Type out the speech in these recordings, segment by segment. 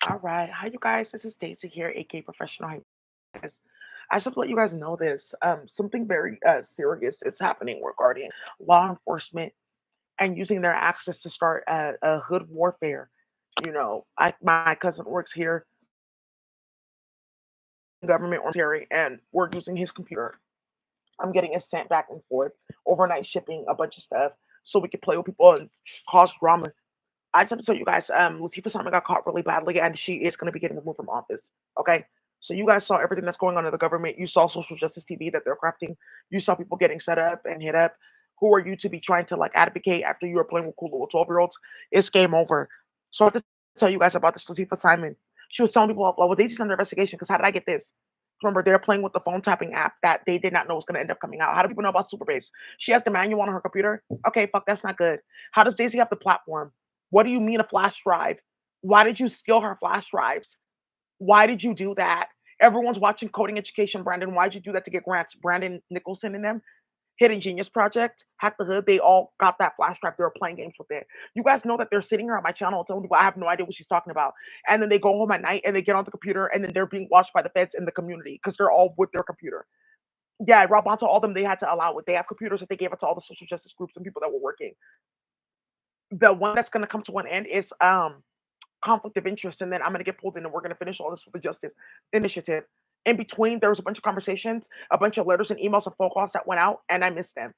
All right. Hi, you guys. This is Daisy here, aka Professional Hypnotist. I just have to let you guys know this. Something very serious is happening regarding law enforcement and using their access to start a hood warfare. My cousin works here, government or military, and we're using his computer. I'm getting it sent back and forth, overnight shipping, a bunch of stuff, so we can play with people and cause drama. I just have to tell you guys, Lateefah Simon got caught really badly, and she is going to be getting removed from office. Okay, so you guys saw everything that's going on in the government. You saw social justice TV that they're crafting. You saw people getting set up and hit up. Who are you to be trying to like advocate after you were playing with cool little 12-year-olds? It's game over. So I have to tell you guys about this Lateefah Simon. She was telling people, well, Daisy's under investigation because how did I get this? Remember, they're playing with the phone tapping app that they did not know was going to end up coming out. How do people know about Superbase? She has the manual on her computer. Okay, fuck, that's not good. How does Daisy have the platform? What do you mean a flash drive? Why did you steal her flash drives? Why did you do that? Everyone's watching Coding Education, Brandon. Why'd you do that to get grants? Brandon Nicholson and them, Hidden Genius Project, Hack the Hood, they all got that flash drive. They were playing games with it. You guys know that they're sitting here on my channel telling people I have no idea what she's talking about. And then they go home at night and they get on the computer and then they're being watched by the feds in the community because they're all with their computer. Yeah, Rob onto all them, they had to allow it. They have computers that they gave it to all the social justice groups and people that were working. The one that's gonna come to an end is conflict of interest, and then I'm gonna get pulled in, and we're gonna finish all this with the justice initiative. In between, there was a bunch of conversations, a bunch of letters and emails and phone calls that went out, and I missed them.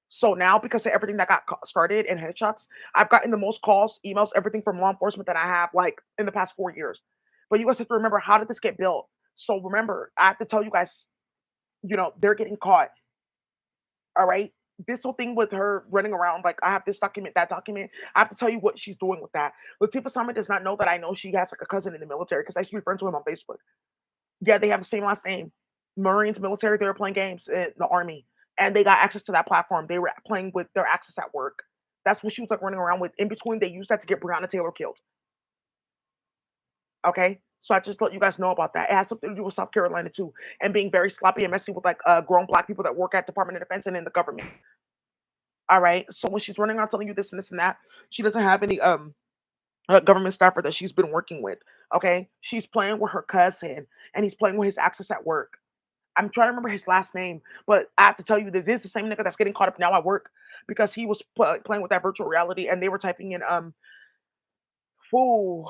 So now, because of everything that got started and headshots, I've gotten the most calls, emails, everything from law enforcement that I have like in the past 4 years. But you guys have to remember, how did this get built? So remember, I have to tell you guys, they're getting caught. All right. This whole thing with her running around, like I have this document, that document. I have to tell you what she's doing with that. Latifah Sama does not know that I know she has like a cousin in the military because I used to be friends with him on Facebook. Yeah, they have the same last name. Marines, military, they were playing games in the army. And they got access to that platform. They were playing with their access at work. That's what she was like running around with. In between, they used that to get Breonna Taylor killed. Okay. So I just let you guys know about that. It has something to do with South Carolina too, and being very sloppy and messy with like grown black people that work at Department of Defense and in the government. All right. So when she's running around telling you this and this and that, she doesn't have any government staffer that she's been working with. Okay. She's playing with her cousin and he's playing with his access at work. I'm trying to remember his last name, but I have to tell you this is the same nigga that's getting caught up now at work because he was playing with that virtual reality and they were typing in whoo,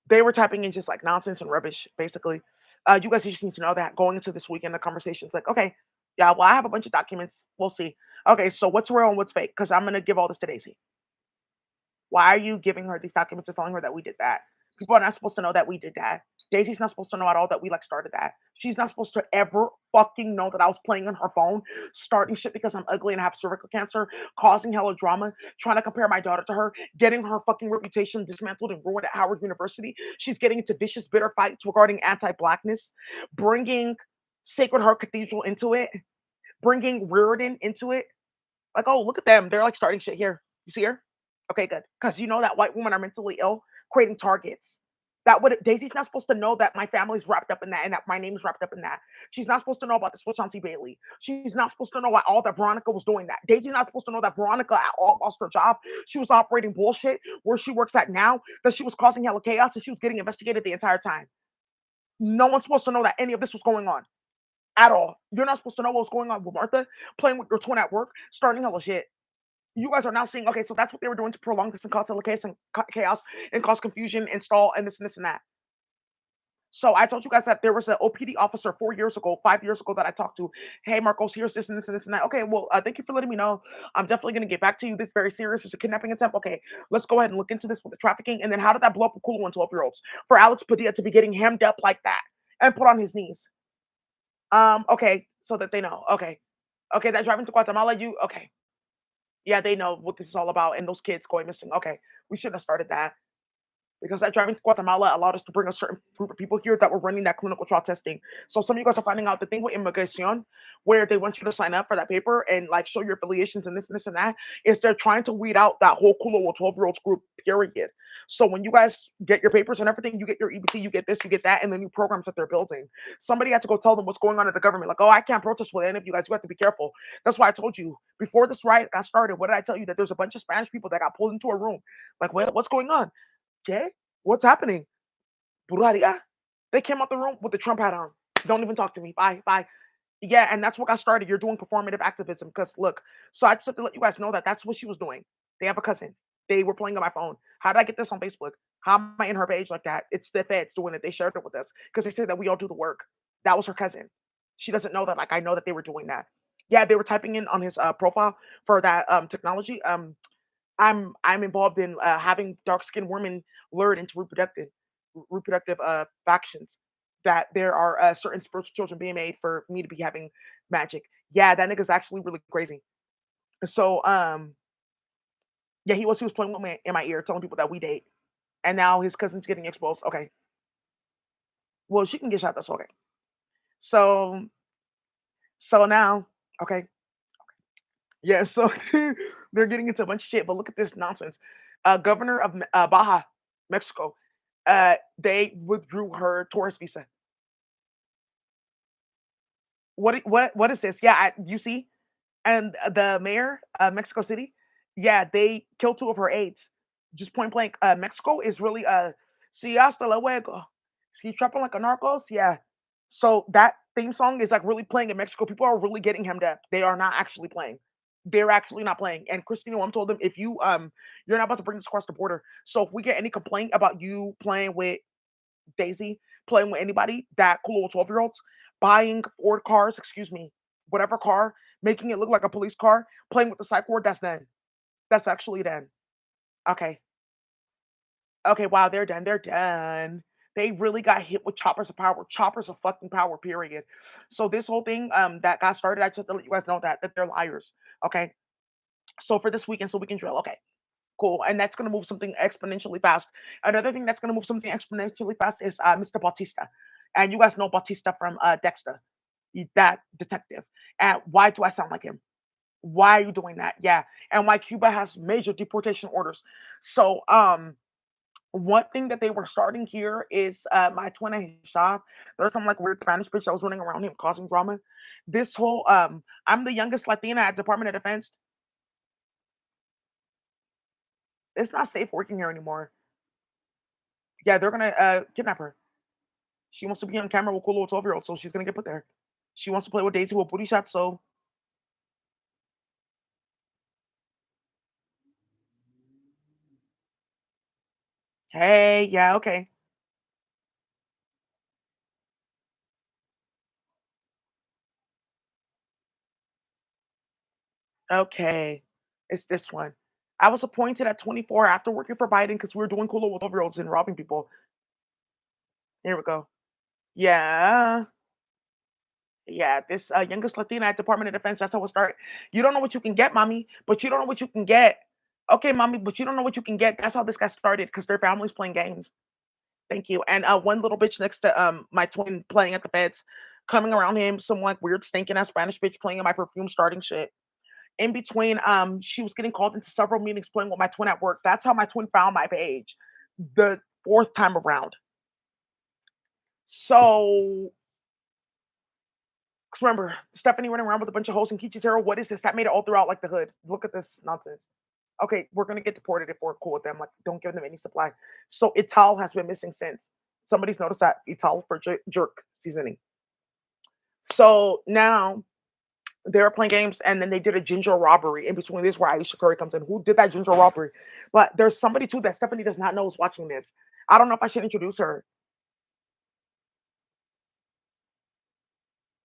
they were typing in just like nonsense and rubbish basically. You guys just need to know that going into this weekend, the conversation's like, okay, yeah, well, I have a bunch of documents. We'll see. Okay, so what's real and what's fake? Because I'm gonna give all this to Daisy. Why are you giving her these documents and telling her that we did that? People are not supposed to know that we did that. Daisy's not supposed to know at all that we like started that. She's not supposed to ever fucking know that I was playing on her phone, starting shit because I'm ugly and have cervical cancer, causing hella drama, trying to compare my daughter to her, getting her fucking reputation dismantled and ruined at Howard University. She's getting into vicious, bitter fights regarding anti-blackness, bringing Sacred Heart Cathedral into it, bringing Reardon into it. Like, oh, look at them. They're like starting shit here. You see her? Okay, good. Because you know that white women are mentally ill, creating targets. That would Daisy's not supposed to know that my family's wrapped up in that and that my name's wrapped up in that. She's not supposed to know about this with Chauncey Bailey. She's not supposed to know why all that Veronica was doing that. Daisy's not supposed to know that Veronica at all lost her job. She was operating bullshit where she works at now, that she was causing hella chaos and she was getting investigated the entire time. No one's supposed to know that any of this was going on at all. You're not supposed to know what was going on with Martha, playing with your twin at work, starting hella shit. You guys are now seeing, okay, so that's what they were doing to prolong this and cause chaos and cause confusion and stall and this and this and that. So I told you guys that there was an OPD officer 4 years ago, 5 years ago that I talked to. Hey, Marcos, here's this and this and this and that. Okay, well, thank you for letting me know. I'm definitely going to get back to you. This is very serious. It's a kidnapping attempt. Okay, let's go ahead and look into this with the trafficking. And then how did that blow up a cool one 12-year-olds? For Alex Padilla to be getting hemmed up like that and put on his knees. Okay, so that they know. Okay. Okay, that driving to Guatemala, you okay. Yeah, they know what this is all about and those kids going missing. Okay, we shouldn't have started that because that driving to Guatemala allowed us to bring a certain group of people here that were running that clinical trial testing. So some of you guys are finding out the thing with immigration, where they want you to sign up for that paper and like show your affiliations and this and that, is they're trying to weed out that whole Kulo 12-year-olds group, period. So when you guys get your papers and everything, you get your EBT, you get this, you get that, and the new programs that they're building. Somebody had to go tell them what's going on in the government. Like, oh, I can't protest with any of you guys. You have to be careful. That's why I told you before this riot got started. What did I tell you? That there's a bunch of Spanish people that got pulled into a room. Like, what's going on? Okay. What's happening? Buraria. They came out the room with the Trump hat on. Don't even talk to me. Bye, bye. Yeah, and that's what got started. You're doing performative activism because look. So I just have to let you guys know that that's what she was doing. They have a cousin. They were playing on my phone. How did I get this on Facebook? How am I in her page like that? It's the feds doing it. They shared it with us because they said that we all do the work. That was her cousin. She doesn't know that. Like I know that they were doing that. Yeah, they were typing in on his profile for that technology. I'm involved in having dark skinned women lured into reproductive factions. That there are certain spiritual children being made for me to be having magic. Yeah, that nigga's actually really crazy. So yeah, he was playing with me in my ear, telling people that we date, and now his cousin's getting exposed. Okay, well she can get shot. That's okay. So now, okay, yeah. So they're getting into a bunch of shit. But look at this nonsense. Governor of Baja, Mexico, they withdrew her tourist visa. What is this? Yeah, you see, and the mayor of Mexico City, yeah, they killed two of her aides. Just point blank. Mexico is really si hasta luego. Si trapping like a narcos, yeah. So that theme song is like really playing in Mexico. People are really getting hemmed up. They are not actually playing. They're actually not playing. And Christina Wam told them if you're not about to bring this across the border. So if we get any complaint about you playing with Daisy, playing with anybody that cool with 12-year-olds, buying Ford cars, excuse me, whatever car, making it look like a police car, playing with the psych ward, that's done. That's actually done. Okay. Okay, wow, they're done. They're done. They really got hit with choppers of power. Choppers of fucking power, period. So this whole thing that got started, I just have to let you guys know that they're liars. Okay. So for this weekend, so we can drill. Okay. Cool. And that's going to move something exponentially fast. Another thing that's going to move something exponentially fast is Mr. Bautista. And you guys know Bautista from Dexter, that detective. And why do I sound like him? Why are you doing that? Yeah. And why Cuba has major deportation orders. So, one thing that they were starting here is my twin and his shop. There's some like weird Spanish bitch that was running around him causing drama. This whole I'm the youngest Latina at Department of Defense. It's not safe working here anymore. Yeah, they're gonna kidnap her. She wants to be on camera with cool little 12-year-old, so she's gonna get put there. She wants to play with Daisy with booty shots, so hey, yeah, okay. Okay. It's this one. I was appointed at 24 after working for Biden because we were doing cool with 12-year-olds and robbing people. Here we go. Yeah. Yeah, this youngest Latina at Department of Defense. That's how it started. You don't know what you can get, mommy, but you don't know what you can get. Okay, mommy, but you don't know what you can get. That's how this got started because their family's playing games. Thank you. And one little bitch next to my twin playing at the beds, coming around him, some like weird stinking ass Spanish bitch playing in my perfume, starting shit. In between, she was getting called into several meetings playing with my twin at work. That's how my twin found my page the fourth time around. So 'cause remember, Stephanie running around with a bunch of hoes and Kichitero. What is this? That made it all throughout like the hood. Look at this nonsense. Okay, we're gonna get deported if we're cool with them. Like, don't give them any supply. So Ital has been missing since. Somebody's noticed that Ital for jerk seasoning. So now they were playing games, and then they did a ginger robbery in between. This is where Aisha Curry comes in. Who did that ginger robbery? But there's somebody too that Stephanie does not know is watching this. I don't know if I should introduce her.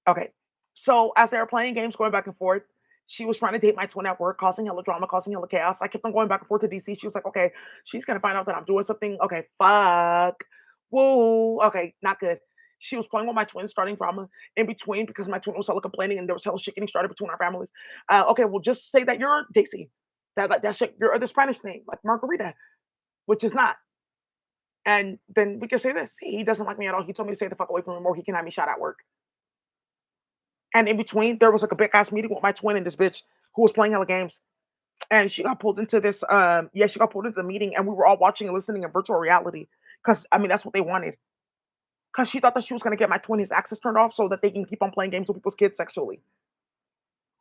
Okay. So as they were playing games, going back and forth, she was trying to date my twin at work, causing hella drama, causing hella chaos. I kept on going back and forth to DC. She was like, okay, she's gonna find out that I'm doing something. Okay, fuck. Woo. Okay, not good. She was playing with my twin, starting drama in between because my twin was hella complaining and there was hella shit getting started between our families. Okay, well, just say that you're Daisy. That shit, your other Spanish name, like Margarita, which is not. And then we can say this. He doesn't like me at all. He told me to stay the fuck away from him or he can have me shot at work. And in between, there was like a big ass meeting with my twin and this bitch who was playing hella games. And she got pulled into this, yeah, she got pulled into the meeting and we were all watching and listening in virtual reality. Cause I mean, that's what they wanted. Cause she thought that she was gonna get my twin his access turned off so that they can keep on playing games with people's kids sexually.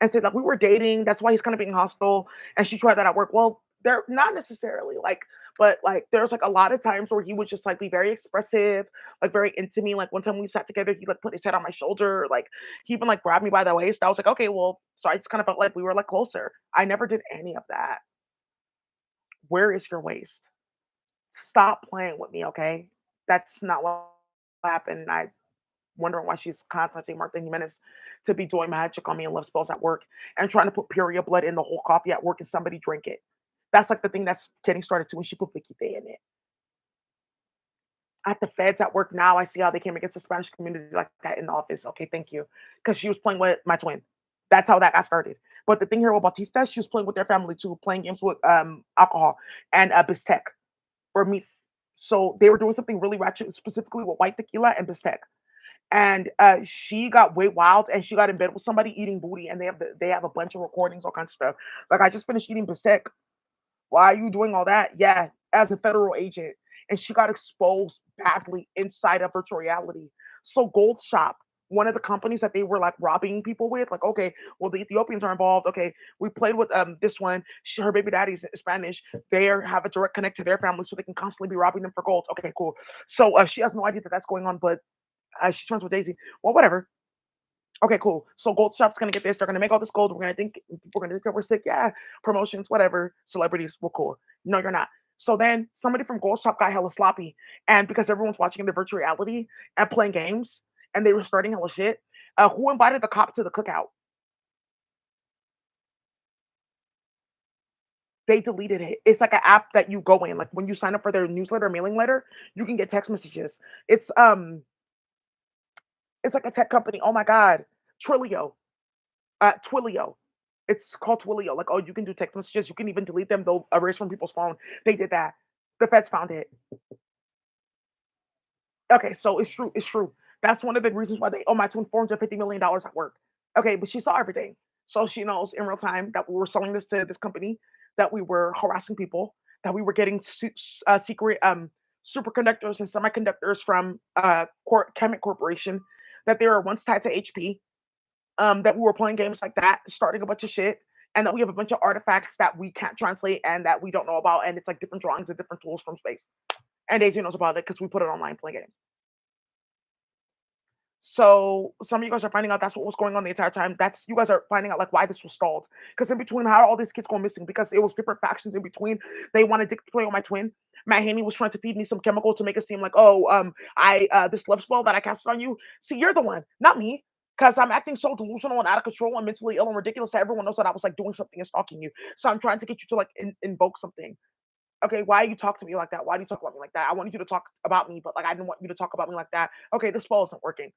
And said like we were dating, that's why he's kind of being hostile. And she tried that at work. Well, they're not necessarily like But like there's like a lot of times where he would just like be very expressive, like very into me. Like one time we sat together, he like put his head on my shoulder, like he even like grabbed me by the waist. I was like, okay, well, so I just kind of felt like we were like closer. I never did any of that. Where is your waist? Stop playing with me, okay? That's not what happened. I wondering why she's contacting Martha Jimenez to be doing magic on me and love spells at work and trying to put period blood in the whole coffee at work and somebody drink it. That's like the thing that's getting started too when she put Vicky Day in it. At the feds at work now, I see how they came against the Spanish community like that in the office. Okay, thank you. Because she was playing with my twin. That's how that got started. But the thing here with Bautista, she was playing with their family too, playing games with alcohol and Bistec or meat. So they were doing something really ratchet, specifically with white tequila and Bistec. And she got way wild and she got in bed with somebody eating booty and they have a bunch of recordings, all kinds of stuff. Like I just finished eating Bistec. Why are you doing all that? Yeah, as a federal agent. And she got exposed badly inside of virtual reality. So Gold Shop, one of the companies that they were like robbing people with, like, okay, well, the Ethiopians are involved. Okay, we played with this one. Her baby daddy's Spanish. They have a direct connect to their family, so they can constantly be robbing them for gold. Okay, cool. So she has no idea that that's going on, but she's friends with Daisy. Well, whatever. Okay, cool. So Gold Shop's gonna get this. They're gonna make all this gold. We're gonna think that we're sick. Yeah, promotions, whatever. Celebrities, we're cool. No, you're not. So then somebody from Gold Shop got hella sloppy, and because everyone's watching in the virtual reality and playing games, and they were starting hella shit. Who invited the cop to the cookout? They deleted it. It's like an app that you go in. Like when you sign up for their newsletter, mailing letter, you can get text messages. It's like a tech company. Oh my god, Trilio. Twilio. It's called Twilio. Like, oh, you can do text messages. You can even delete them. They'll erase from people's phone. They did that. The feds found it. Okay, so it's true. It's true. That's one of the reasons why they owe my twin $450 million at work. Okay, but she saw everything. So she knows in real time that we were selling this to this company, that we were harassing people, that we were getting secret superconductors and semiconductors from Chemic Corporation, that they were once tied to HP, that we were playing games like that, starting a bunch of shit, and that we have a bunch of artifacts that we can't translate and that we don't know about, and it's like different drawings and different tools from space. And Daisy knows about it because we put it online playing games. So some of you guys are finding out that's what was going on the entire time. That's you guys are finding out like why this was stalled. Because in between, how all these kids go missing? Because it was different factions in between. They wanted to play with my twin. Matt Haney was trying to feed me some chemical to make it seem like, oh, I this love spell that I casted on you. See, you're the one, not me. Because I'm acting so delusional and out of control and mentally ill and ridiculous that everyone knows that I was like doing something and stalking you. So I'm trying to get you to like invoke something. Okay, why you talk to me like that? Why do you talk about me like that? I wanted you to talk about me, but like I didn't want you to talk about me like that. Okay, this spell isn't working.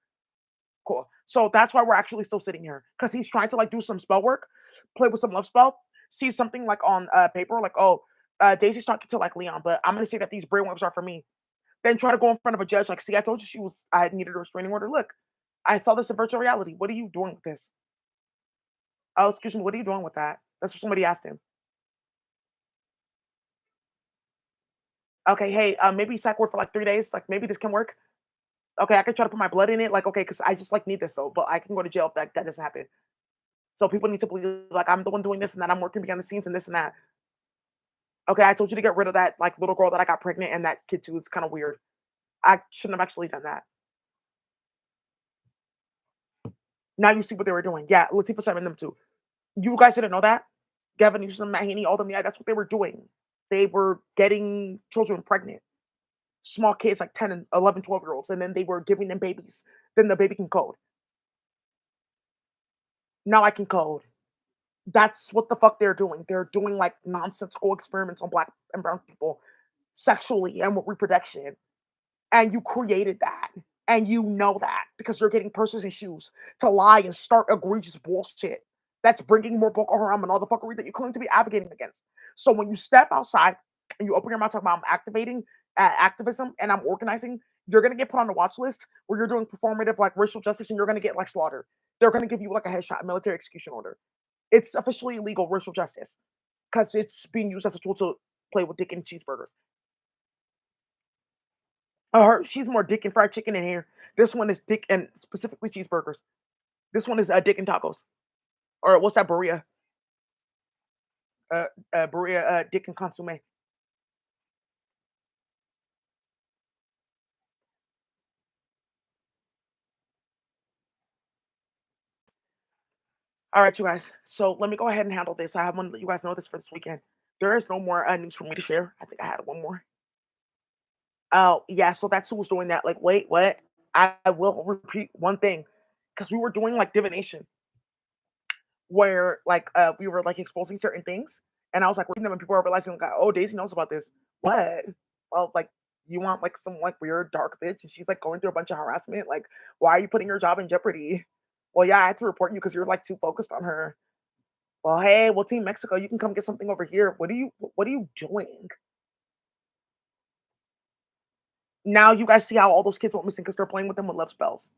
Cool. So that's why we're actually still sitting here because he's trying to like do some spell work, play with some love spell, see something like on paper, like oh, Daisy's talking to like Leon, but I'm gonna say that these brainwaves are for me. Then try to go in front of a judge, like, see, I told you I needed a restraining order. Look, I saw this in virtual reality. What are you doing with this? Oh, excuse me, what are you doing with that? That's what somebody asked him. Okay, hey, maybe psych ward for like 3 days. Like maybe this can work. Okay, I can try to put my blood in it. Like okay, because I just like need this though, but I can go to jail if that doesn't happen. So people need to believe like I'm the one doing this and that I'm working behind the scenes and this and that. Okay, I told you to get rid of that like little girl that I got pregnant and that kid too. It's kind of weird. I shouldn't have actually done that. Now you see what they were doing. Yeah, Lateefah sent them too. You guys didn't know that? Gavin Newsom, Matt Haney, all them. Yeah, that's what they were doing. They were getting children pregnant, small kids like 10 and 11, 12 year olds, and then they were giving them babies. Then the baby can code. Now I can code. That's what the fuck they're doing. They're doing like nonsensical experiments on black and brown people sexually and with reproduction. And you created that. And you know that because you're getting purses and shoes to lie and start egregious bullshit that's bringing more Boko Haram and all the fuckery that you claim to be advocating against. So when you step outside and you open your mouth talking about I'm activating activism and I'm organizing, you're gonna get put on the watch list where you're doing performative like racial justice and you're gonna get like slaughtered. They're gonna give you like a headshot, military execution order. It's officially illegal racial justice because it's being used as a tool to play with dick and cheeseburger. She's more dick and fried chicken in here. This one is dick and specifically cheeseburgers. This one is dick and tacos. Or what's that burrito? Burrito, dick and consomme. All right, you guys. So let me go ahead and handle this. I have one to let you guys know this for this weekend. There is no more news for me to share. I think I had one more. Oh, yeah. So that's who was doing that. Like, wait, what? I will repeat one thing because we were doing like divination where like we were like exposing certain things, and I was like reading them, and people are realizing like, oh, Daisy knows about this. What? Well, like you want like some like weird dark bitch, and she's like going through a bunch of harassment. Like, why are you putting your job in jeopardy? Well, yeah, I had to report you because you're like too focused on her. Well, hey, well, Team Mexico, you can come get something over here. What are you doing? Now you guys see how all those kids went missing because they're playing with them with love spells.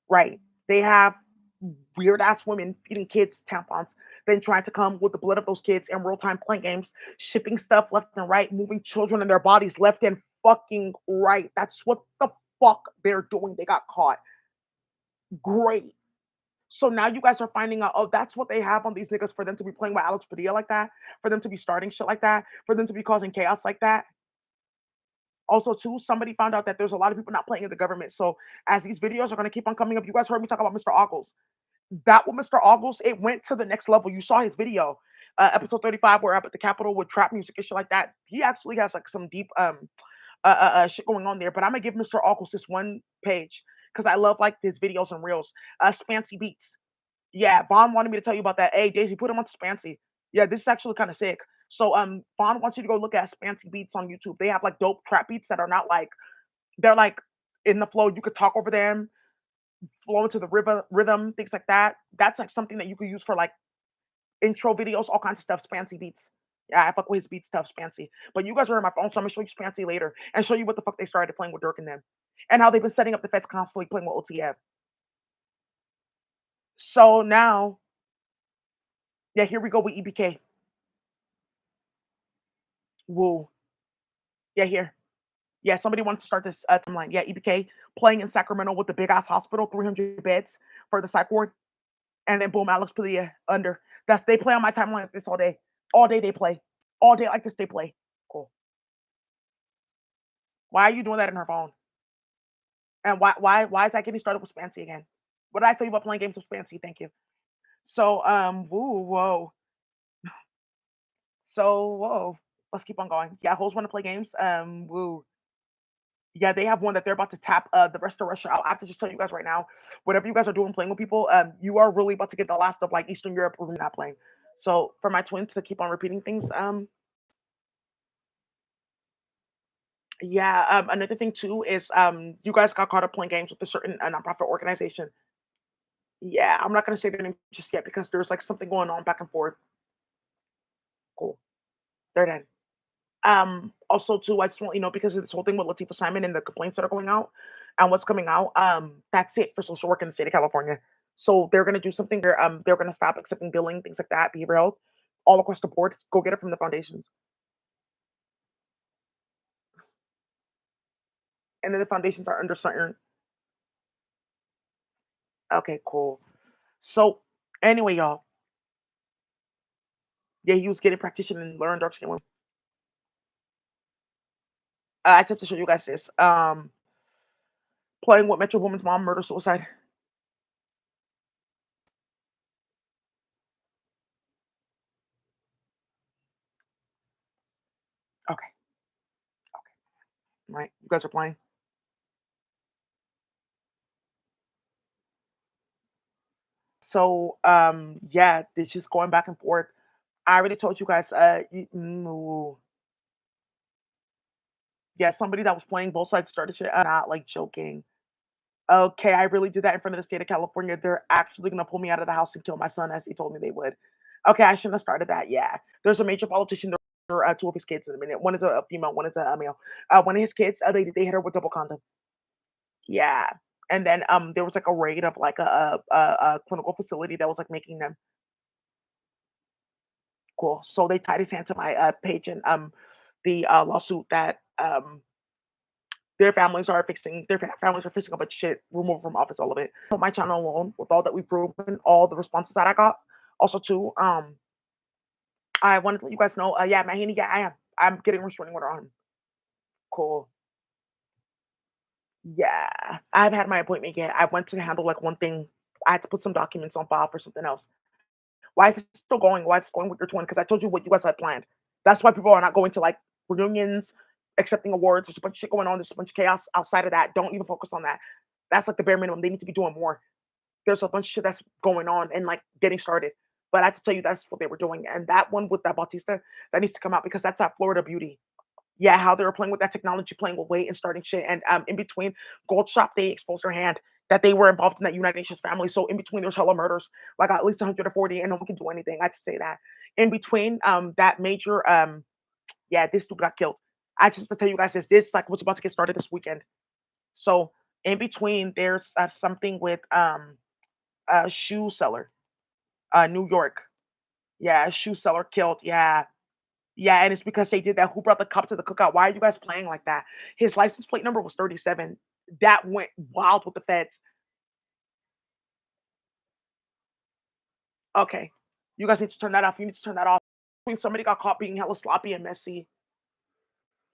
Right. They have weird ass women feeding kids tampons, then trying to come with the blood of those kids in real time playing games, shipping stuff left and right, moving children and their bodies left and fucking right. That's what the fuck they're doing. They got caught. Great. So now you guys are finding out, oh, that's what they have on these niggas for them to be playing with Alex Padilla like that, for them to be starting shit like that, for them to be causing chaos like that. Also, too, somebody found out that there's a lot of people not playing in the government. So as these videos are going to keep on coming up, you guys heard me talk about Mr. Ogles. That with Mr. Ogles, it went to the next level. You saw his video, episode 35, where up at the Capitol with trap music and shit like that. He actually has like some deep shit going on there. But I'm gonna give Mr. Ogles this one page because I love like his videos and reels. Spancy Beats. Yeah, Vaughn wanted me to tell you about that. Hey, Daisy, put him on Spancy. Yeah, this is actually kind of sick. So Vaughn wants you to go look at Spancy Beats on YouTube. They have like dope trap beats that are not like they're like in the flow. You could talk over them, flow into the rhythm, things like that. That's like something that you could use for like intro videos, all kinds of stuff. Spancy Beats. Yeah, I fuck with his beat stuff, Spancy. But you guys are on my phone, so I'm gonna show you Spancy later and show you what the fuck they started playing with Dirk and them, and how they've been setting up the feds constantly playing with OTF. So now, yeah, here we go with EBK. Woo. Yeah, here. Yeah, somebody wanted to start this timeline. Yeah, EBK playing in Sacramento with the big ass hospital, 300 beds for the psych ward, and then boom, Alex Padilla under. That's they play on my timeline like this all day. All day they play. All day like this they play. Cool. Why are you doing that in her phone? And why is that getting started with Spancy again? What did I tell you about playing games with Spancy? Thank you. So woo, whoa. So whoa. Let's keep on going. Yeah, hoes want to play games. Woo. Yeah, they have one that they're about to tap the rest of Russia out. I have to just tell you guys right now, whatever you guys are doing playing with people, you are really about to get the last of like Eastern Europe where we're not playing. So for my twins to keep on repeating things, yeah, another thing too is you guys got caught up playing games with a certain nonprofit organization. Yeah, I'm not gonna say their name just yet because there's like something going on back and forth. Cool. They're dead. Also too, I just want you know because of this whole thing with Lateefah Simon and the complaints that are going out and what's coming out. That's it for social work in the state of California. So they're gonna do something where they're gonna stop accepting billing, things like that, behavioral health, all across the board. Go get it from the foundations, and then the foundations are under certain. Okay, cool. So anyway, y'all, yeah, he was getting practitioner and learn dark skin women. I have to show you guys this. Playing with Metro Woman's mom, murder suicide. Okay, right. You guys are playing. So yeah, it's just going back and forth. I already told you guys. Yeah, somebody that was playing both sides started shit. I'm not like joking. Okay, I really did that in front of the state of California. They're actually gonna pull me out of the house and kill my son, as he told me they would. Okay, I shouldn't have started that. Yeah, there's a major politician. There are two of his kids in a minute. One is a female. One is a male. One of his kids, they hit her with double condom. Yeah, and then there was like a raid of like a clinical facility that was like making them cool. So they tied his hand to my page and the lawsuit that their families are fixing a bunch of shit, removed from office, all of it. On my channel alone, with all that we've proven, all the responses that I got. Also, too, I wanted to let you guys know, yeah, Mahini, yeah, I am. I'm getting restraining order on him. Cool. Yeah, I haven't had my appointment yet. I went to handle like one thing. I had to put some documents on file for something else. Why is it still going? Why is it going with your twin? Because I told you what you guys had planned. That's why people are not going to like reunions, accepting awards. There's a bunch of shit going on. There's a bunch of chaos outside of that. Don't even focus on that. That's like the bare minimum. They need to be doing more. There's a bunch of shit that's going on and like getting started. But I have to tell you, that's what they were doing. And that one with that Bautista, that needs to come out because that's that Florida beauty. Yeah, how they were playing with that technology, playing with weight and starting shit. And in between, Gold Shop, they exposed their hand that they were involved in that United Nations family. So in between, there's hella murders, like at least 140, and no one can do anything. I just say that. In between, that major, yeah, this dude got killed. I just to tell you guys this like what's about to get started this weekend. So in between, there's something with a shoe seller, New York. Yeah, a shoe seller killed. Yeah, yeah, and it's because they did that. Who brought the cup to the cookout? Why are you guys playing like that? His license plate number was 37. That went wild with the feds. Okay. You guys need to turn that off. You need to turn that off. When somebody got caught being hella sloppy and messy.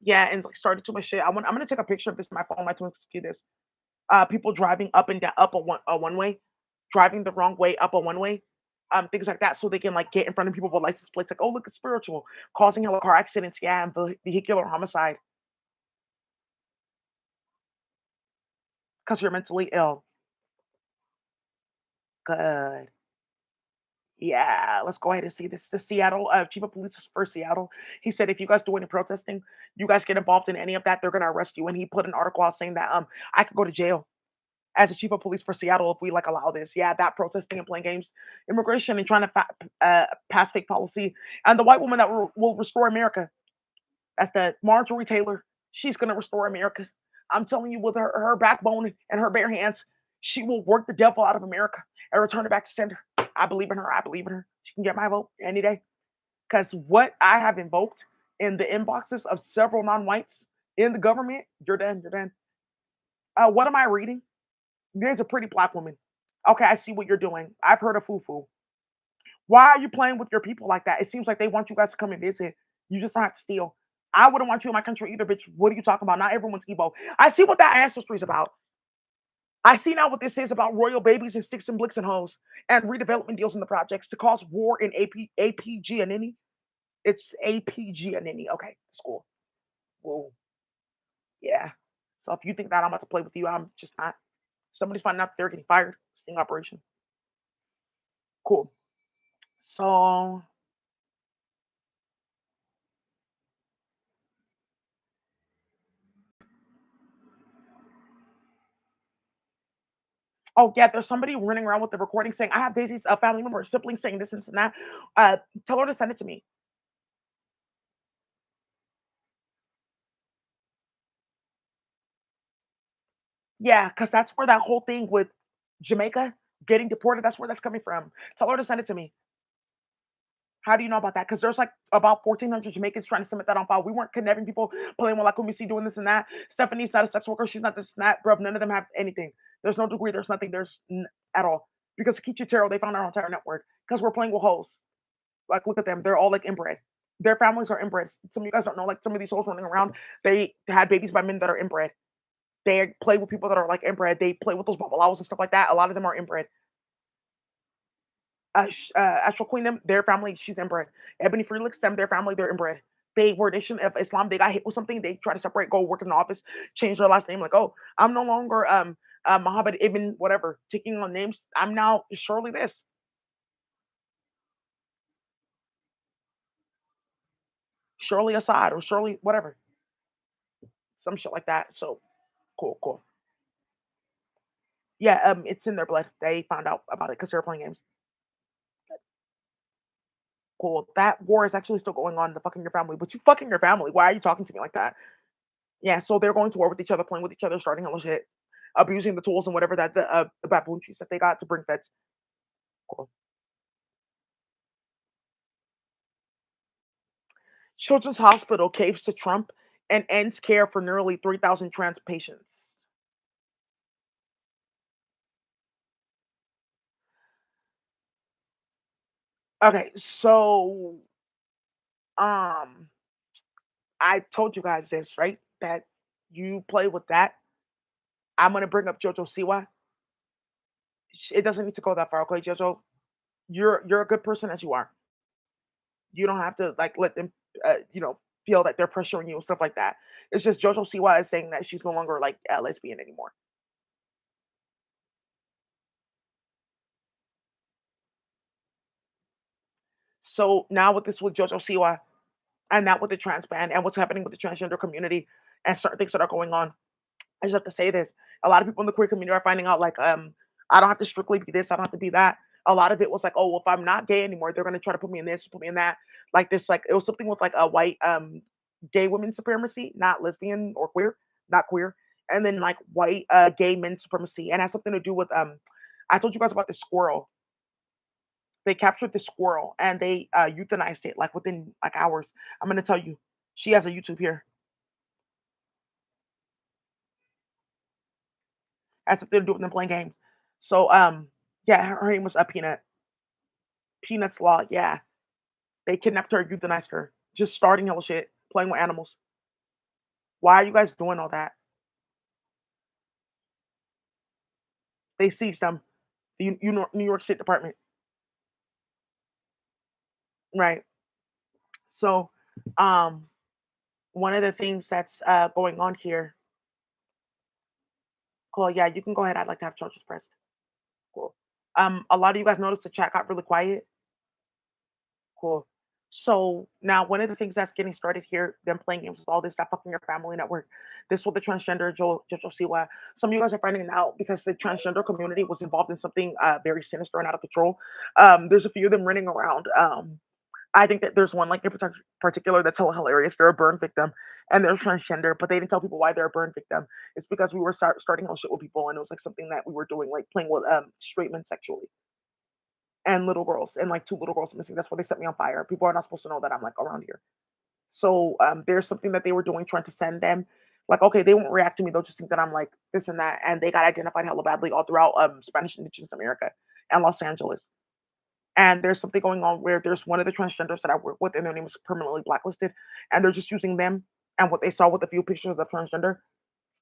Yeah, and like started too much shit. I'm gonna take a picture of this on my phone. My twins see this. People driving up and down up a one way, driving the wrong way up a one way. Things like that, so they can like get in front of people with license plates. Like, oh look, it's spiritual, causing hella car accidents. Yeah, and vehicular homicide because you're mentally ill. Good. Yeah, let's go ahead and see this. The Seattle chief of police for Seattle. He said if you guys do any protesting, you guys get involved in any of that, they're gonna arrest you. And he put an article out saying that I could go to jail as a chief of police for Seattle if we like allow this. Yeah, that protesting and playing games, immigration and trying to pass fake policy, and the white woman that will restore America. That's the Marjorie Taylor. She's gonna restore America. I'm telling you, with her backbone and her bare hands, she will work the devil out of America and return it back to sender. I believe in her. I believe in her. She can get my vote any day. Because what I have invoked in the inboxes of several non-whites in the government, you're done. You're done. What am I reading? There's a pretty black woman. Okay, I see what you're doing. I've heard of foo-foo. Why are you playing with your people like that? It seems like they want you guys to come and visit. You just don't have to steal. I wouldn't want you in my country either, bitch. What are you talking about? Not everyone's Igbo. I see what that ancestry is about. I see now what this is about royal babies and sticks and blicks and hoes and redevelopment deals in the projects to cause war in APG and any. It's APG and any. Okay, school. Whoa, yeah. So if you think that I'm about to play with you, I'm just not. Somebody's finding out they're getting fired. Sting operation. Cool. So, oh yeah, there's somebody running around with the recording saying, "I have Daisy's family member, or sibling saying this and that." Tell her to send it to me. Yeah, because that's where that whole thing with Jamaica getting deported. That's where that's coming from. Tell her to send it to me. How do you know about that? Because there's like about 1,400 Jamaicans trying to submit that on file. We weren't kidnapping people, playing with like see doing this and that. Stephanie's not a sex worker. She's not this and that, bro. None of them have anything. There's no degree. There's nothing. At all. Because Kichi Taro, they found our entire network. Because we're playing with hoes. Like, look at them. They're all like inbred. Their families are inbred. Some of you guys don't know. Like some of these hoes running around, they had babies by men that are inbred. They play with people that are like inbred. They play with those babalaos and stuff like that. A lot of them are inbred. Astral Queen, them, their family, she's inbred. Ebony Felix, them, their family, they're inbred. They were nation of Islam. They got hit with something. They try to separate, go work in the office, change their last name. Like, oh, I'm no longer Muhammad Ibn whatever, taking on names. I'm now surely this, surely Assad, or surely whatever, some shit like that. So cool, cool. Yeah, it's in their blood. They found out about it because they were playing games. Cool. That war is actually still going on. The fucking your family, but you fucking your family. Why are you talking to me like that? Yeah, so they're going to war with each other, playing with each other, starting hella shit, abusing the tools and whatever that the baboon chiefs that they got to bring feds. Cool. Children's Hospital caves to Trump and ends care for nearly 3,000 trans patients. Okay, so um, I told you guys this, right? That you play with that. I'm gonna bring up Jojo Siwa. It doesn't need to go that far, okay, Jojo? You're a good person as you are. You don't have to like let them, feel that they're pressuring you and stuff like that. It's just JoJo Siwa is saying that she's no longer like a lesbian anymore. So now with this with JoJo Siwa and now with the trans ban and what's happening with the transgender community and certain things that are going on, I just have to say this. A lot of people in the queer community are finding out like, I don't have to strictly be this, I don't have to be that. A lot of it was like, oh, well, if I'm not gay anymore, they're gonna try to put me in this, put me in that. Like this, like it was something with like a white gay women supremacy, not lesbian or queer, not queer. And then like white gay men supremacy. And it has something to do with I told you guys about the squirrel. They captured the squirrel and they euthanized it like within like hours. I'm gonna tell you, she has a YouTube here. Has something to do with them playing games. So yeah, her name was Peanut. Peanut's Law, yeah. They kidnapped her, euthanized her, just starting hell shit, playing with animals. Why are you guys doing all that? They seized them. The New York State Department, right? So, um, one of the things that's going on here. Cool. Yeah, you can go ahead. I'd like to have charges pressed. Cool. A lot of you guys noticed the chat got really quiet. Cool. So now one of the things that's getting started here, them playing games with all this stuff fucking your family network. This with the transgender Jojo Siwa. Some of you guys are finding it out because the transgender community was involved in something very sinister and out of control. There's a few of them running around. I think that there's one like in particular that's hella hilarious. They're a burn victim and they're transgender, but they didn't tell people why they're a burn victim. It's because we were starting all shit with people, and it was like something that we were doing, like playing with straight men sexually and little girls, and like two little girls missing. That's why they set me on fire. People are not supposed to know that I'm like around here. So there's something that they were doing, trying to send them. Like, okay, they won't react to me. They'll just think that I'm like this and that, and they got identified hella badly all throughout Spanish Indigenous America and Los Angeles. And there's something going on where there's one of the transgenders that I work with, and their name is permanently blacklisted, and they're just using them and what they saw with a few pictures of the transgender,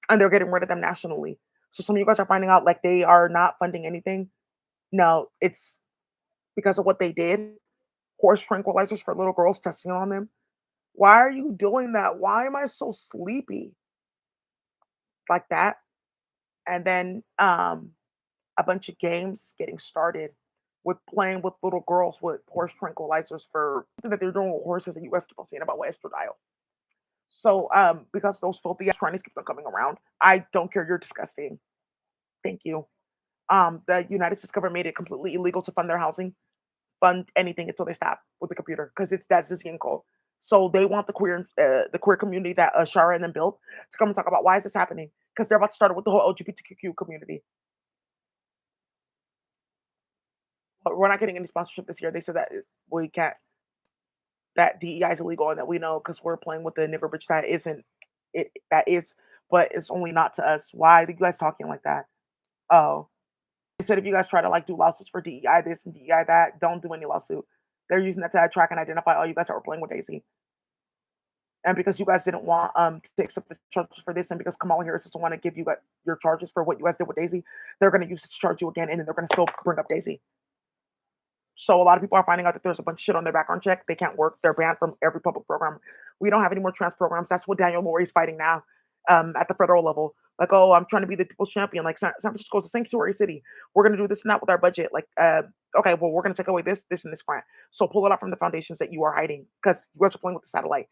and they're getting rid of them nationally. So some of you guys are finding out like they are not funding anything. No, it's because of what they did. Horse tranquilizers for little girls, testing on them. Why are you doing that? Why am I so sleepy? Like that. And then a bunch of games getting started with playing with little girls with horse tranquilizers for something that they're doing with horses that you guys keep on saying about estradiol. So because those filthy ass trannies keep on coming around, I don't care, you're disgusting. Thank you. The United States government made it completely illegal to fund their housing, fund anything until they stop with the computer because it's that's Zizzy and Cole. So they want the queer community that Shara and them built to come and talk about why is this happening, because they're about to start it with the whole LGBTQ community. But we're not getting any sponsorship this year. They said that we can't, that DEI is illegal and that we know because we're playing with the nigger bitch that isn't it that is, but it's only not to us. Why are you guys talking like that? Oh, they said if you guys try to like do lawsuits for DEI this and DEI that, don't do any lawsuit. They're using that to track and identify all you guys that were playing with Daisy. And because you guys didn't want to accept the charges for this, and because Kamala Harris doesn't want to give you guys your charges for what you guys did with Daisy, they're going to use this to charge you again, and then they're going to still bring up Daisy. So a lot of people are finding out that there's a bunch of shit on their background check. They can't work. They're banned from every public program. We don't have any more trans programs. That's what Daniel Lori is fighting now at the federal level. Like, oh, I'm trying to be the people's champion. Like San Francisco is a sanctuary city. We're going to do this and that with our budget. Like, okay, well, we're going to take away this, and this grant. So pull it out from the foundations that you are hiding because you guys are playing with the satellite.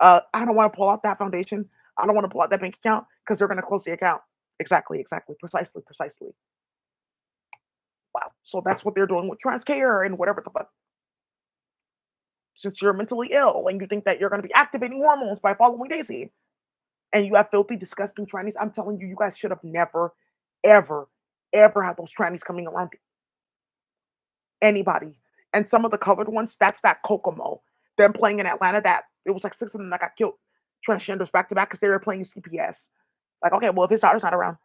I don't want to pull out that foundation. I don't want to pull out that bank account because they're going to close the account. Exactly, exactly, precisely, precisely. Wow. So that's what they're doing with trans care and whatever the fuck. Since you're mentally ill and you think that you're going to be activating hormones by following Daisy, and you have filthy, disgusting trannies, I'm telling you, you guys should have never, ever, ever had those trannies coming around anybody. And some of the colored ones, that's that Kokomo. Them playing in Atlanta, that it was like six of them that got killed, transgenders back to back because they were playing CPS. Like, okay, well, if his daughter's not around,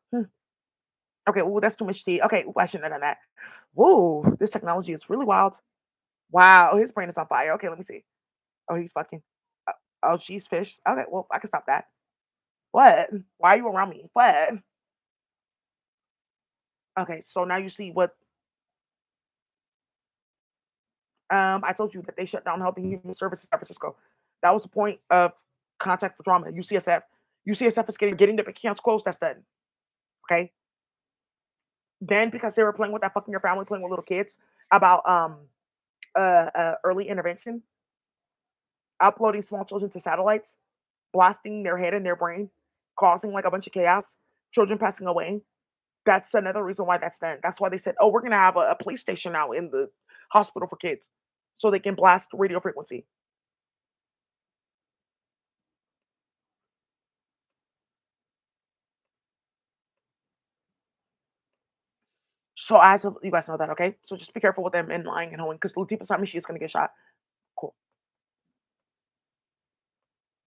okay, well, that's too much tea. Okay, ooh, I shouldn't have done that. Whoa, this technology is really wild. Wow, his brain is on fire. Okay, let me see. Oh, he's fucking. Uh, oh, she's fish. Okay, well, I can stop that. What? Why are you around me? What? Okay, so now you see what I told you that they shut down Health and Human Services in San Francisco. That was the point of contact for drama. UCSF. UCSF is getting the accounts closed. That's done. Okay. Then because they were playing with that fucking your family, playing with little kids about early intervention, uploading small children to satellites, blasting their head and their brain, causing like a bunch of chaos, children passing away. That's another reason why that's done. That's why they said, "Oh, we're gonna have a police station now in the hospital for kids, so they can blast radio frequency." So as of, you guys know that, okay? So just be careful with them and lying and hoeing, because Lateefah Simon, she is gonna get shot.